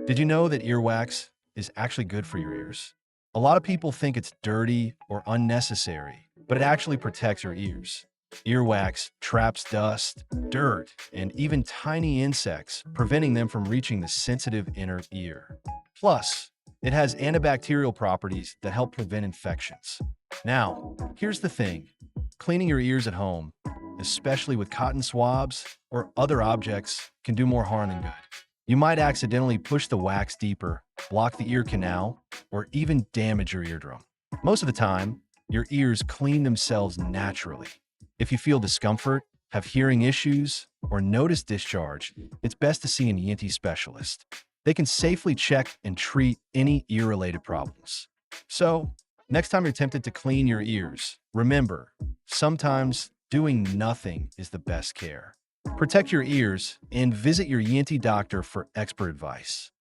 Did you know that earwax is actually good for your ears? A lot of people think it's dirty or unnecessary, but it actually protects your ears. Earwax traps dust, dirt, and even tiny insects, preventing them from reaching the sensitive inner ear. Plus, it has antibacterial properties that help prevent infections. Now, here's the thing. Cleaning your ears at home, especially with cotton swabs or other objects, can do more harm than good. You might accidentally push the wax deeper, block the ear canal, or even damage your eardrum. Most of the time, your ears clean themselves naturally. If you feel discomfort, have hearing issues, or notice discharge, it's best to see an ENT specialist. They can safely check and treat any ear-related problems. So, next time you're tempted to clean your ears, remember, sometimes doing nothing is the best care. Protect your ears and visit your ENT doctor for expert advice.